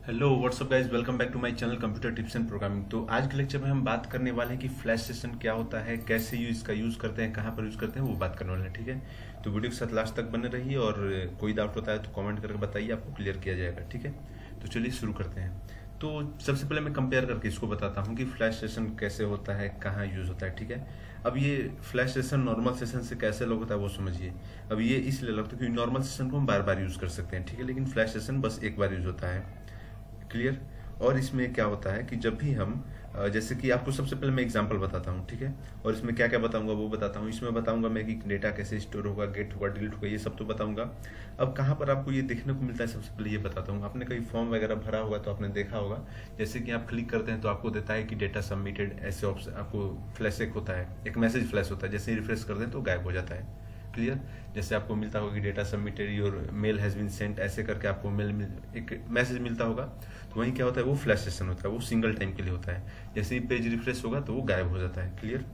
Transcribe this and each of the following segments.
Hello what's up guys, welcome back to my channel computer tips and programming. तो आज के lecture में हम बात करने वाले हैं कि फ्लैश सेशन क्या होता है, कैसे इसका यूज करते हैं, कहाँ पर यूज करते हैं, वो बात करने वाले हैं। ठीक है, तो वीडियो के साथ लास्ट तक बने रहिए और कोई डाउट होता है तो कमेंट करके बताइए, आपको क्लियर किया जाएगा। ठीक है, तो चलिए शुरू करते हैं। तो सबसे पहले मैं कंपेयर करके इसको बताता हूँ कि फ्लैश सेशन कैसे होता है, कहाँ यूज होता है। ठीक है, अब ये फ्लैश सेशन नॉर्मल सेशन से कैसे अलग होता है वो समझिए। अब ये इसलिए लगता है क्योंकि नॉर्मल सेशन को हम बार बार यूज कर सकते हैं, ठीक है, लेकिन फ्लैश सेशन बस एक बार यूज होता है। क्लियर। और इसमें क्या होता है कि जब भी हम जैसे कि आपको सबसे पहले मैं एग्जांपल बताता हूँ, ठीक है, और इसमें क्या क्या बताऊंगा वो बताता हूँ। इसमें बताऊंगा मैं कि डेटा कैसे स्टोर होगा, गेट होगा, डिलीट होगा, ये सब तो बताऊंगा। अब कहाँ पर आपको ये देखने को मिलता है सबसे पहले ये बताता हूँ। आपने कहीं फॉर्म वगैरह भरा होगा तो आपने देखा होगा, जैसे कि आप क्लिक करते हैं तो आपको देता है कि डेटा सबमिटेड, ऐसे ऑप्शन आपको फ्लैश एक होता है, एक मैसेज फ्लैश होता है, जैसे रिफ्रेश कर दें तो गायब हो जाता है। क्लियर। जैसे आपको मिलता होगा कि data submitted, your mail has been sent, ऐसे करके आपको एक मैसेज मिलता होगा। तो वहीं क्या होता है, वो फ्लैश सेशन होता है, वो सिंगल टाइम के लिए होता है। जैसे ही पेज रिफ्रेश होगा तो वो गायब हो जाता है। क्लियर।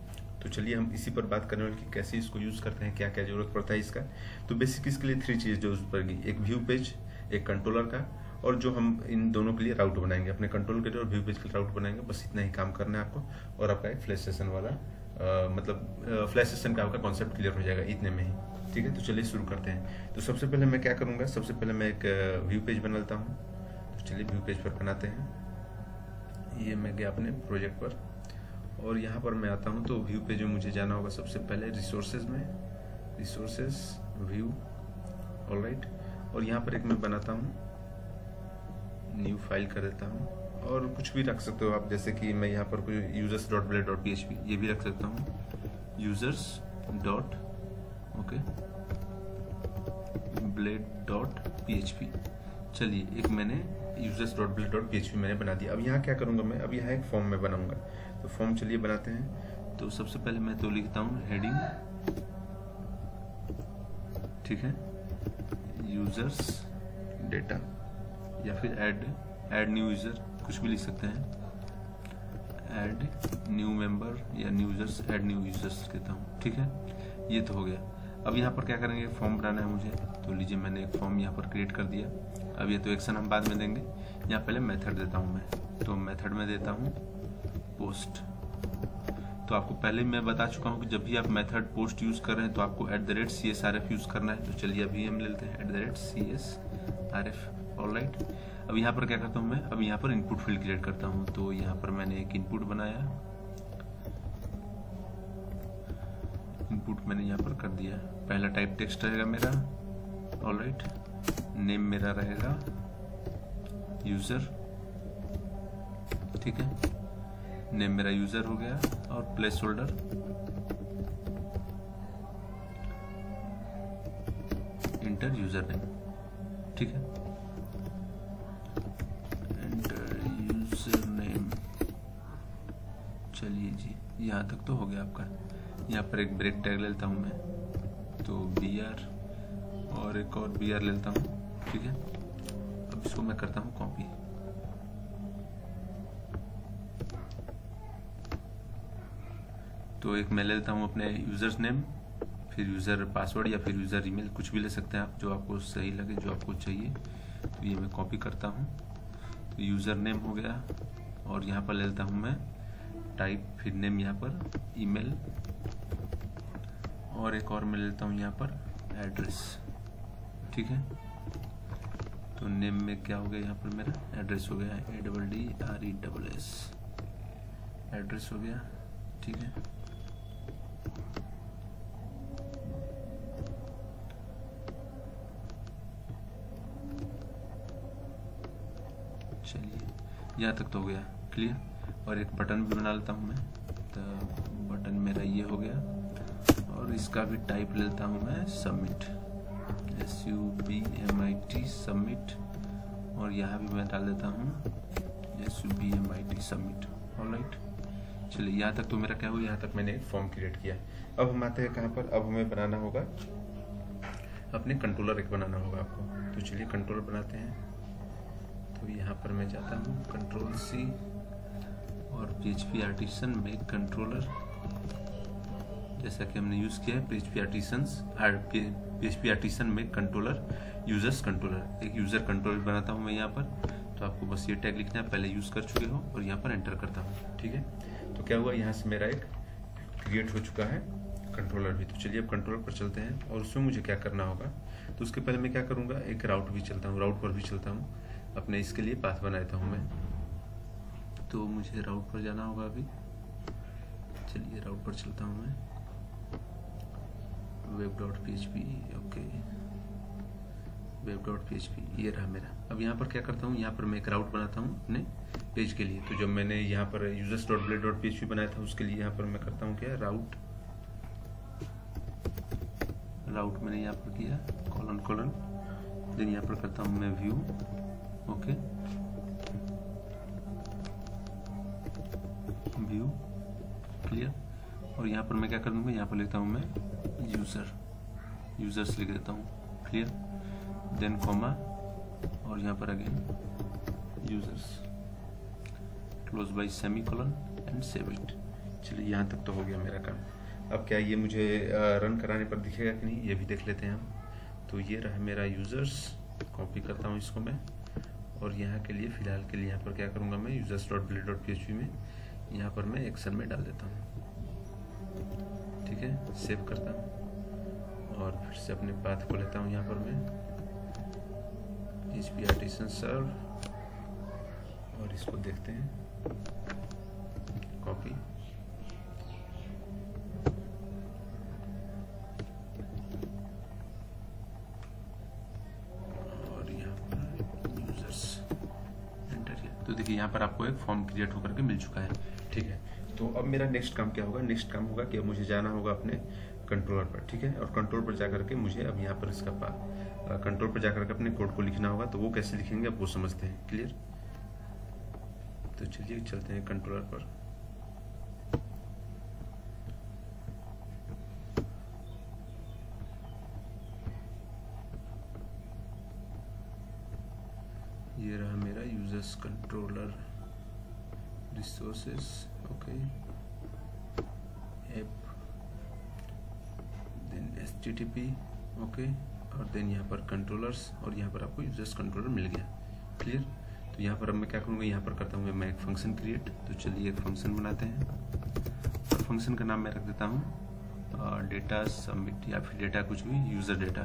तो चलिए हम इसी पर बात करने वाले कि कैसे इसको यूज करते हैं, क्या क्या जरूरत पड़ता है इसका। तो बेसिक इसके लिए 3 चीज जो पड़ेगी, एक व्यू पेज, एक कंट्रोलर का, और जो हम इन दोनों के लिए राउट बनाएंगे, अपने कंट्रोल के लिए और व्यू पेज के लिए राउट बनाएंगे। बस इतना ही काम करना है आपको, और आपका एक फ्लैश सेशन वाला मतलब फ्लैश सेशन का आपका कॉन्सेप्ट क्लियर हो जाएगा इतने में ही। ठीक है, तो चलिए शुरू करते हैं। तो सबसे पहले मैं क्या करूंगा, सबसे पहले मैं एक व्यू पेज बना लेता हूँ। तो चलिए व्यू पेज पर बनाते हैं। ये मैं गया अपने प्रोजेक्ट पर और यहाँ पर मैं आता हूँ। तो व्यू पेज में मुझे जाना होगा सबसे पहले रिसोर्सेज में, रिसोर्सेज व्यू, ऑलराइट। और यहाँ पर एक मैं बनाता हूँ, न्यू फाइल कर देता हूँ, और कुछ भी रख सकते हो आप, जैसे कि मैं यहाँ पर कोई users.blade.php ये भी रख सकता हूँ, users डॉट ओके blade.php। चलिए एक मैंने users.blade.php मैंने बना दिया। अब यहाँ क्या करूँगा मैं, अब यहाँ एक फॉर्म में बनाऊंगा। तो फॉर्म चलिए बनाते हैं। तो सबसे पहले मैं तो लिखता हूँ हेडिंग, ठीक है, यूजर्स डेटा, या फिर ऐड न्यू यूजर, कुछ भी लिख सकते हैं, ऐड न्यू मेंबर या new users, add new users कहता हूँ। ठीक है, ये तो हो गया। अब यहाँ पर क्या करेंगे, फॉर्म बनाना है मुझे। तो लीजिए मैंने एक फॉर्म यहाँ पर क्रिएट कर दिया। अब ये तो एक्शन हम बाद में देंगे, यहाँ पहले मेथड देता हूँ मैं। तो मेथड में देता हूँ पोस्ट। तो आपको पहले मैं बता चुका हूँ कि जब भी आप मेथड पोस्ट यूज कर रहे हैं तो आपको @CSRF यूज करना है। तो चलिए अभी हम ले लेते हैं @CSRF, ऑलराइट। अब यहाँ पर क्या करता हूँ मैं, अब यहाँ पर इनपुट फील्ड क्रिएट करता हूँ। तो यहाँ पर मैंने एक इनपुट बनाया, इनपुट मैंने यहाँ पर कर दिया। पहला टाइप टेक्स्ट रहेगा मेरा, ऑलराइट। नेम मेरा रहेगा यूजर, ठीक है, नेम मेरा यूजर हो गया। और place holder inter user name, ठीक है, चलिए जी यहाँ तक तो हो गया आपका। यहाँ पर एक ब्रेक टैग लेता हूँ मैं, तो br और एक और br लेता हूँ, ठीक है। अब इसको मैं करता हूँ कॉपी। तो एक मैं ले लेता हूँ अपने यूजर्स नेम, फिर यूजर पासवर्ड या फिर यूजर ईमेल, कुछ भी ले सकते हैं आप, जो आपको सही लगे, जो आपको चाहिए। तो ये मैं कॉपी करता हूँ। तो यूजर नेम हो गया, और यहाँ पर ले लेता हूँ मैं टाइप, फिर नेम यहाँ पर ईमेल, और एक और मैं लेता हूँ यहाँ पर एड्रेस, ठीक है। तो नेम में क्या हो गया, यहाँ पर मेरा एड्रेस हो गया, ADDRESS, एड्रेस हो गया, ठीक है। चलिए यहाँ तक तो हो गया, क्लियर। और एक बटन भी बना लेता हूँ मैं। तो बटन मेरा ये हो गया, और इसका भी टाइप लेता हूँ मैं सबमिट, SUBMIT सबमिट, और यहाँ भी मैं डाल देता हूँ SUBMIT सबमिट, ऑलराइट। चलिए यहाँ तक तो मेरा क्या हुआ, यहाँ तक मैंने एक फॉर्म क्रिएट किया। अब हम आते हैं कहाँ पर, अब हमें बनाना होगा अपने कंट्रोलर, एक बनाना होगा आपको। तो चलिए कंट्रोलर बनाते हैं। तो यहाँ पर मैं जाता हूँ कंट्रोल C और PHP आर्टिसन मेक कंट्रोलर, जैसा कि हमने यूज किया है PHP artisan make controller users controller. एक यूजर कंट्रोलर बनाता हूँ मैं यहाँ पर। तो आपको बस ये टैग लिखना है, पहले यूज़ कर चुके हो, और यहाँ पर एंटर करता हूँ। ठीक है, तो क्या हुआ, यहाँ से मेरा एक क्रिएट हो चुका है कंट्रोलर भी। तो चलिए अब कंट्रोलर पर चलते हैं, और उसमें मुझे क्या करना होगा। तो उसके पहले मैं क्या करूँगा, एक राउट भी चलता हूँ, राउट पर भी चलता हूँ, अपने इसके लिए पाथ बना देता हूँ मैं। तो मुझे राउट पर जाना होगा अभी। चलिए राउट पर चलता हूँ मैं, web.php, ओके, web.php ये रहा मेरा। अब यहाँ पर क्या करता हूँ, यहाँ पर मैं एक राउट बनाता हूँ अपने पेज के लिए। तो जब मैंने यहाँ पर users.blade.php बनाया था, उसके लिए यहाँ पर मैं करता हूँ क्या, राउट मैंने यहाँ पर किया : देन यहाँ पर करता हूँ मैं व्यू, ओके, व्यू क्लियर। और यहाँ पर मैं क्या कर दूँगा, यहाँ पर लिखता हूँ मैं यूजर्स लिख देता हूँ, क्लियर। देन कॉमा, और यहाँ पर again users, close by semicolon and save it. चलिए यहाँ तक तो हो गया मेरा काम। अब क्या ये मुझे रन कराने पर दिखेगा कि नहीं, ये भी देख लेते हैं हम। तो ये रहा मेरा यूजर्स, कॉपी करता हूँ इसको मैं, और यहाँ के लिए फिलहाल के लिए यहाँ पर क्या करूँगा मैं, users.blade.php में यहाँ पर मैं एक्शन में डाल देता हूँ। ठीक है, सेव करता हूँ, और फिर से अपने पाथ को लेता हूँ यहाँ पर मैं, php artisan serve, और इसको देखते हैं, कॉपी, और यहाँ पर यूजर्स, एंटर किया। तो देखिए यहाँ पर आपको एक फॉर्म क्रिएट होकर के मिल चुका है। ठीक है, तो अब मेरा नेक्स्ट काम क्या होगा, नेक्स्ट काम होगा कि अब मुझे जाना होगा अपने कंट्रोलर पर। ठीक है, और कंट्रोल पर जाकर के मुझे अब यहाँ पर इसका कंट्रोल पर जाकर के अपने कोड को लिखना होगा। तो वो कैसे लिखेंगे अब वो समझते हैं, क्लियर। तो चलिए चलते हैं कंट्रोलर पर। ये रहा मेरा users controller, resources, okay, app, then HTTP, okay, और देन यहाँ पर कंट्रोलर्स, और यहाँ पर आपको यूजर्स कंट्रोलर मिल गया, क्लियर। तो यहाँ पर अब मैं क्या करूँगा, यहाँ पर करता हूँ मैं एक फंक्शन क्रिएट। तो चलिए एक फंक्शन बनाते हैं, और फंक्शन का नाम मैं रख देता हूँ डेटा सबमिट, या फिर डेटा कुछ भी, यूजर डेटा,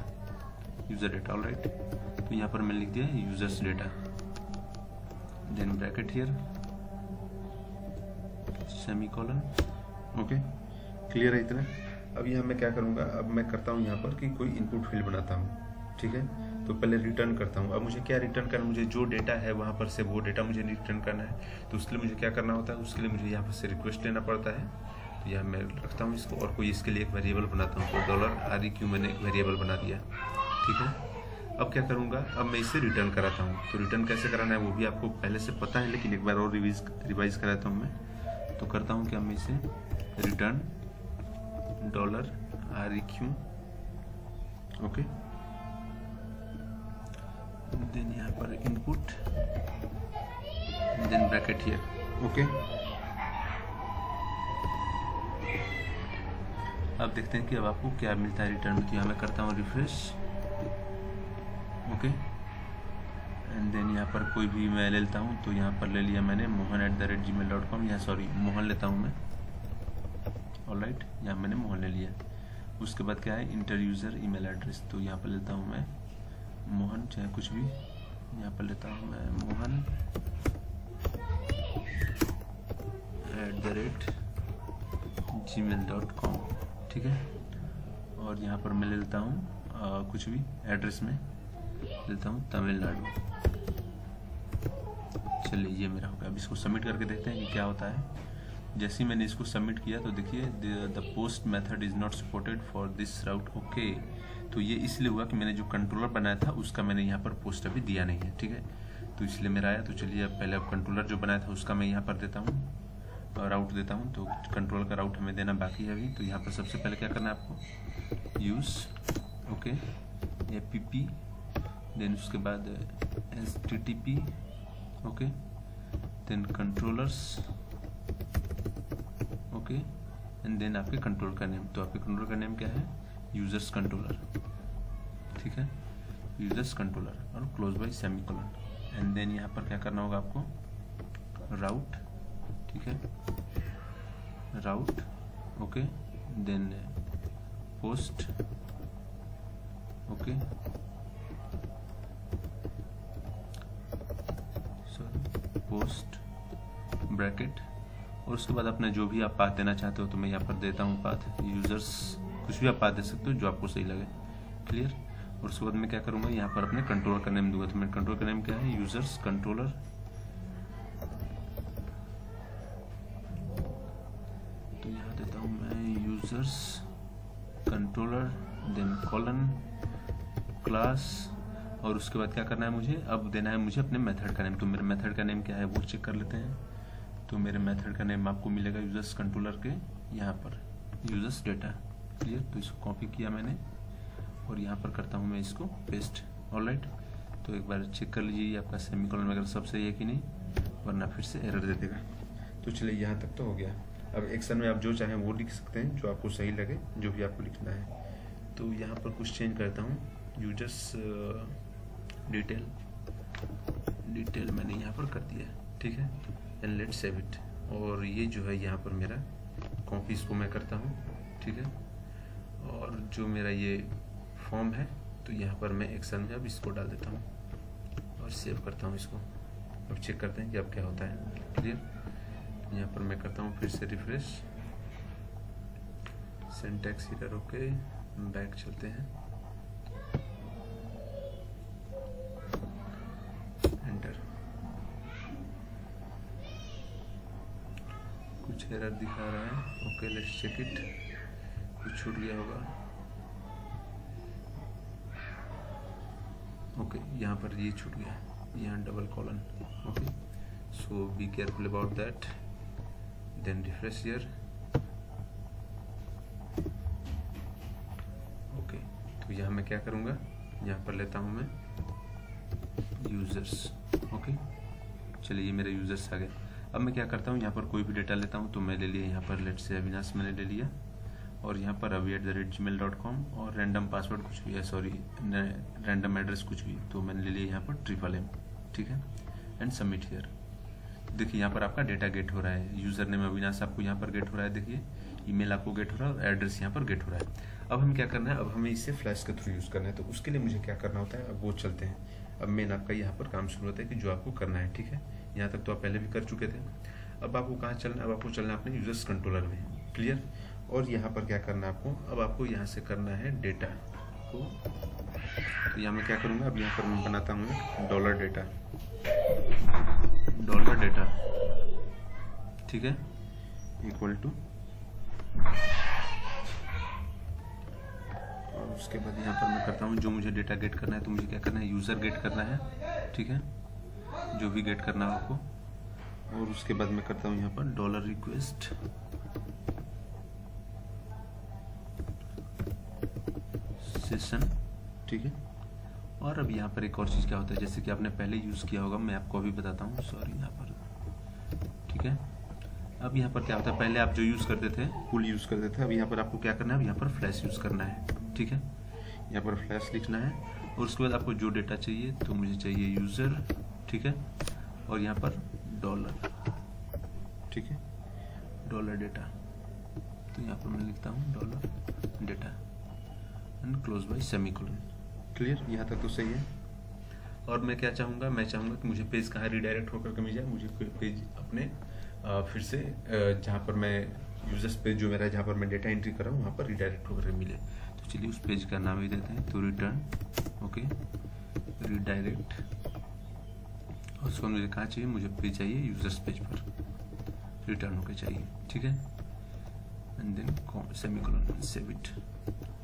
ऑलराइट। तो यहाँ पर मैंने लिख दिया users data, then bracket here, semicolon, okay, clear है इतना। अब यहाँ मैं क्या करूँगा, अब मैं करता हूँ यहाँ पर कि कोई इनपुट फील्ड बनाता हूँ। ठीक है, तो पहले रिटर्न करता हूँ। अब मुझे क्या रिटर्न करना, मुझे जो डेटा है वहाँ पर से वो डेटा मुझे रिटर्न करना है। तो उसके लिए मुझे क्या करना होता है, उसके लिए मुझे यहाँ पर से रिक्वेस्ट लेना पड़ता है। तो यहाँ मैं रखता हूँ इसको, और कोई इसके लिए एक वेरिएबल बनाता हूँ। तो $REQ मैंने एक वेरिएबल बना दिया। ठीक है, अब क्या करूँगा, अब मैं इसे रिटर्न कराता हूँ। तो रिटर्न कैसे कराना है वो भी आपको पहले से पता है, लेकिन एक बार और रिवाइज कराता हूँ मैं। तो करता हूँ क्या, मैं इसे रिटर्न $REQ, ओके, देन यहाँ पर input, then bracket here, okay. अब देखते हैं कि अब आपको क्या मिलता है रिटर्न में। तो यहाँ मैं करता हूँ रिफ्रेश, ओके, एंड देन यहाँ पर कोई भी मैं ले लेता हूँ। तो यहाँ पर ले लिया मैंने mohan@gmail.com, या सॉरी मोहन लेता हूँ मैं, ऑलराइट, यहाँ मैंने मोहन ले लिया। उसके बाद क्या है, इंटर यूज़र ईमेल एड्रेस। तो यहाँ पर लेता हूँ मैं मोहन, चाहे कुछ भी, यहाँ पर लेता हूँ मैं मोहन @gmail.com, ठीक है। और यहाँ पर मैं ले लेता हूँ कुछ भी एड्रेस में लेता हूँ तमिलनाडु। चलिए ये मेरा हो गया। अब इसको सबमिट करके देखते हैं कि क्या होता है। जैसे ही मैंने इसको सबमिट किया तो देखिए the post method is not supported for this route, okay. तो ये इसलिए हुआ कि मैंने जो कंट्रोलर बनाया था उसका मैंने यहाँ पर पोस्ट अभी दिया नहीं है, ठीक है, तो इसलिए मेरा आया। तो चलिए अब पहले अब कंट्रोलर जो बनाया था उसका मैं यहाँ पर देता हूँ, राउट देता हूँ। तो कंट्रोलर का राउट हमें देना बाकी है अभी। तो यहाँ पर सबसे पहले क्या करना है आपको, यूज़, ओके, app, देन उसके बाद HTTP, okay, then controllers, okay, and then आपके कंट्रोल का नेम। तो आपके कंट्रोल का नेम क्या है, यूजर्स कंट्रोलर, ठीक है, यूजर्स कंट्रोलर, और close by semicolon. And then यहाँ पर क्या करना होगा आपको, राउट, ठीक है, route, okay, then post, okay, sorry, post bracket, और उसके बाद अपने जो भी आप पाथ देना चाहते हो, तो मैं यहाँ पर देता हूँ पाथ यूजर्स, कुछ भी आप पाथ दे सकते हो जो आपको सही लगे, क्लियर। और उसके बाद मैं क्या करूँगा, यहाँ पर अपने कंट्रोलर का नेम दूंगा। तो मेरे कंट्रोलर का नेम क्या है, यूजर्स कंट्रोलर, तो यहाँ देता हूँ मैं users controller, then colon, class, और उसके बाद क्या करना है मुझे, अब देना है मुझे अपने मेथड का नेम। तो मेरे मेथड का नेम क्या है वो चेक कर लेते हैं। तो मेरे मेथड का नेम आपको मिलेगा यूजर्स कंट्रोलर के यहाँ पर, यूजर्स डेटा, क्लियर। तो इसको कॉपी किया मैंने और यहाँ पर करता हूँ मैं इसको पेस्ट, ऑलराइट। तो एक बार चेक कर लीजिए आपका सेमीकोलन वगैरह सब सही है कि नहीं, वरना फिर से एरर दे देगा। तो चलिए यहाँ तक तो हो गया। अब एक्शन में आप जो चाहें वो लिख सकते हैं, जो आपको सही लगे, जो भी आपको लिखना है। तो यहाँ पर कुछ चेंज करता हूँ, यूजर्स डिटेल मैंने यहाँ पर कर दिया, ठीक है, एंड लेट्स सेव इट। और ये जो है यहाँ पर मेरा कॉपी, इसको मैं करता हूँ, ठीक है। और जो मेरा ये फॉर्म है, तो यहाँ पर मैं एक्शन में अब इसको डाल देता हूँ और सेव करता हूँ इसको। अब चेक करते हैं कि अब क्या होता है, क्लियर। यहाँ पर मैं करता हूँ फिर से refresh, syntax error, okay, back चलते हैं, एंटर। कुछ एरर दिखा रहा है, ओके, लेट्स चेक इट, कुछ छूट गया होगा, ओके, यहाँ पर ये छूट गया, यहाँ double colon, okay, so be careful about that, then refresh here, okay. तो यहाँ मैं क्या करूँगा, यहाँ पर लेता हूँ मैं यूजर्स, ओके, चलिए ये मेरे यूजर्स आ गए। अब मैं क्या करता हूँ, यहाँ पर कोई भी डेटा लेता हूँ, तो मैं ले लिया यहाँ पर लेट्स से अविनाश मैंने ले लिया, और यहाँ पर avi@gmail.com, और रैंडम पासवर्ड कुछ भी है, सॉरी रैंडम एड्रेस कुछ भी, तो मैंने ले लिया यहाँ पर MMM, ठीक है, एंड सबमिट हियर। देखिए यहाँ पर आपका डेटा गेट हो रहा है, यूजर नेम अविनाश आपको यहाँ पर गेट हो रहा है, देखिए ईमेल आपको गेट हो रहा है और एड्रेस यहाँ पर गेट हो रहा है। अब हम क्या करना है, अब हमें इसे फ्लैश के थ्रू यूज करना है। तो उसके लिए मुझे क्या करना होता है, अब वो चलते हैं। अब मेन आपका यहाँ पर काम शुरू होता है कि जो आपको करना है, ठीक है। यहाँ तक तो आप पहले भी कर चुके थे। अब आपको कहाँ चलना है, अब आपको चलना है अपने यूजर्स कंट्रोलर में, क्लियर। और यहाँ पर क्या करना है आपको, अब आपको यहाँ से करना है डेटा को। तो यहाँ मैं क्या करूँगा, अब यहाँ पर मैं बनाता हूँ डॉलर डेटा, ठीक है, इक्वल टू, और उसके बाद यहाँ पर मैं करता हूँ जो मुझे डेटा गेट करना है। तो मुझे क्या करना है, यूजर गेट करना है, ठीक है, जो भी गेट करना है आपको। और उसके बाद मैं करता हूँ यहाँ पर डॉलर रिक्वेस्ट, सेशन, ठीक है। और अब यहाँ पर एक और चीज़ क्या होता है, जैसे कि आपने पहले यूज़ किया होगा, मैं आपको अभी बताता हूँ, सॉरी यहाँ पर, ठीक है। अब यहाँ पर क्या होता है, पहले आप जो यूज़ करते थे फुल यूज़ करते थे, अब यहाँ पर आपको क्या करना है, अब यहाँ पर फ्लैश यूज़ करना है, ठीक है। यहाँ पर फ्लैश लिखना है, और उसके बाद आपको जो डेटा चाहिए, तो मुझे चाहिए यूज़र, ठीक है, और यहाँ पर डॉलर, ठीक है, डॉलर डेटा। तो यहाँ पर मैं लिखता हूँ dollar data and close by semicolon, clear. यहाँ तक तो सही है। और मैं क्या चाहूँगा, मैं चाहूँगा कि मुझे पेज कहाँ रिडायरेक्ट होकर के मिल जाए, मुझे पेज अपने फिर से जहाँ पर मैं यूजर्स पेज जो मेरा जहाँ पर मैं डेटा एंट्री कर रहा हूँ वहाँ पर रिडायरेक्ट होकर मिले। तो चलिए उस पेज का नाम ही देते हैं, तो रिटर्न, ओके, रिडायरेक्ट। और उसको मुझे कहाँ चाहिए, मुझे पेज चाहिए यूजर्स पेज पर रिटर्न होकर चाहिए, ठीक है, and then semicolon, save it.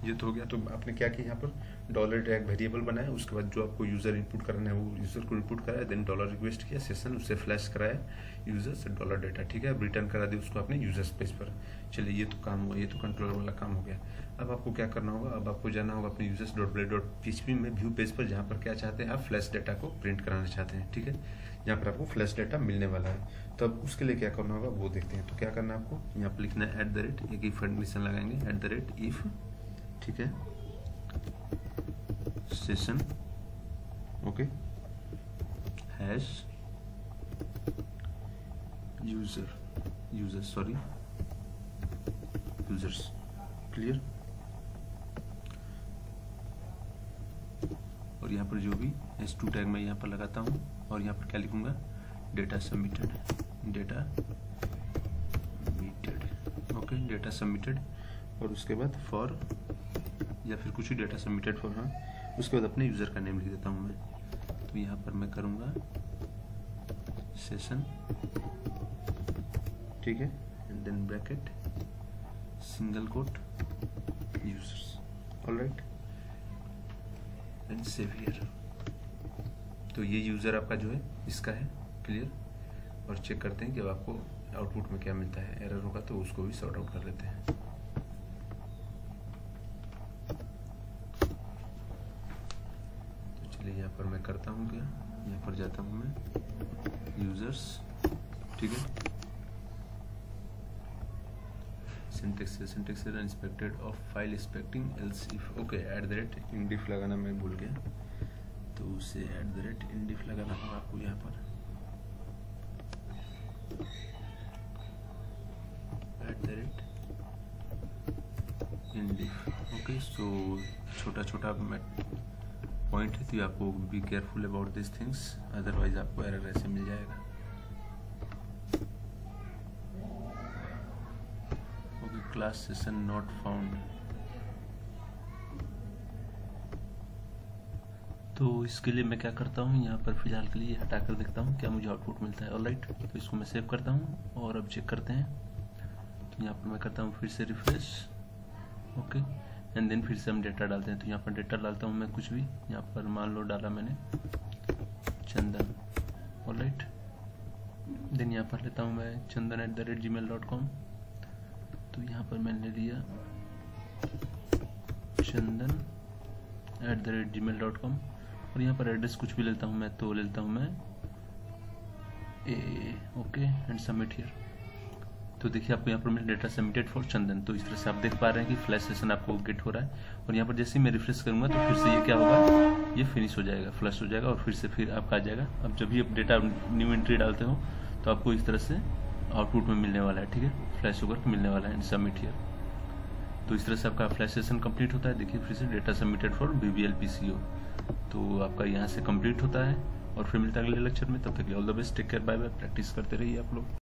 ये तो हो गया। तो आपने क्या किया, यहाँ पर डॉलर टैग वेरिएबल बनाया, उसके बाद जो आपको यूजर इनपुट करना है वो यूजर को इनपुट कराया, देन डॉलर रिक्वेस्ट किया, सेशन उससे फ्लैश कराया यूजर्स डॉलर डेटा, ठीक है। अब रिटर्न करा दिया उसको अपने यूजर्स पेज पर। चलिए ये तो काम हुआ, ये तो कंट्रोलर वाला काम हो गया। अब आपको क्या करना होगा, अब आपको जाना होगा अपने users.blade.php में व्यू पेज पर, जहाँ पर क्या चाहते हैं आप फ्लैश डेटा को प्रिंट कराना चाहते हैं, ठीक है, यहाँ पर आपको फ्लैश डेटा मिलने वाला है। तो अब उसके लिए क्या करना होगा वो देखते हैं। तो क्या करना है आपको, यहाँ पर लिखना है @ एक इफ कंडीशन लगाएंगे, @if, ठीक है, session, okay, hash users. Clear. और यहाँ पर जो भी S2 टैग मैं यहाँ पर लगाता हूँ और यहाँ पर क्या लिखूंगा, data submitted, okay, data submitted. और उसके बाद फॉर या फिर कुछ ही डेटा सबमिटेड फॉर, हाँ, उसके बाद अपने यूज़र का नेम लिख देता हूँ मैं। तो यहाँ पर मैं करूँगा सेशन, ठीक है, and then bracket single quote users, alright, and save here. तो ये यूज़र आपका जो है इसका है। क्लियर। और चेक करते हैं कि अब आपको आउटपुट में क्या मिलता है। एरर होगा तो उसको भी सॉर्ट आउट कर लेते हैं। तो चलिए यहाँ पर मैं करता हूँ क्या, यहाँ पर जाता हूँ मैं यूजर्स, ठीक है, syntax inspected of file expecting else if, okay, @indif लगाना मैं भूल गया, तो उसे @indif लगाना होगा आपको यहाँ पर, @indif, ओके। सो छोटा छोटा पॉइंट है, तो आपको B careful about this things, otherwise आपको एरर ऐसे मिल जाएगा। Class session not found. तो इसके लिए मैं क्या करता हूँ, यहाँ पर फिलहाल के लिए हटा कर देखता हूँ क्या मुझे आउटपुट मिलता है। ऑलराइट, तो इसको मैं सेव करता हूँ और अब चेक करते हैं। तो यहाँ पर मैं करता हूँ फिर से रिफ्रेश, ओके, एंड देन फिर से हम डेटा डालते हैं। तो यहाँ पर डेटा डालता हूँ मैं कुछ भी, यहाँ पर मान लो डाला मैंने चंदन, ऑलराइट। देन यहाँ पर लेता हूँ मैं chandan@gmail.com। तो यहाँ पर मैंने लिया chandan@gmail.com और यहाँ पर एड्रेस कुछ भी लेता हूँ मैं, तो लेता हूँ मैं ओके, एंड सबमिट हियर। तो देखिए आपको यहाँ पर मिल डेटा सबमिटेड फॉर चंदन। तो इस तरह से आप देख पा रहे हैं कि फ्लैश सेशन आपको गेट हो रहा है। और यहाँ पर जैसे ही मैं रिफ्रेश करूंगा तो फिर से ये क्या होगा, ये फिनिश हो जाएगा, फ्लश हो जाएगा और फिर आपका आ जाएगा। अब जब भी आप डेटा न्यू एंट्री डालते हो तो आपको इस तरह से आउटपुट में मिलने वाला है, ठीक है, फ्लैश होकर मिलने वाला है, एंड सबमिट हियर। तो इस तरह से आपका फ्लैश सेशन कंप्लीट होता है। देखिए फिर से data submitted for BBL PCO। तो आपका यहाँ से कंप्लीट होता है और फिर मिलता है अगले लेक्चर में। तब तक all the best, take care, bye bye. Practice करते रहिए आप लोग।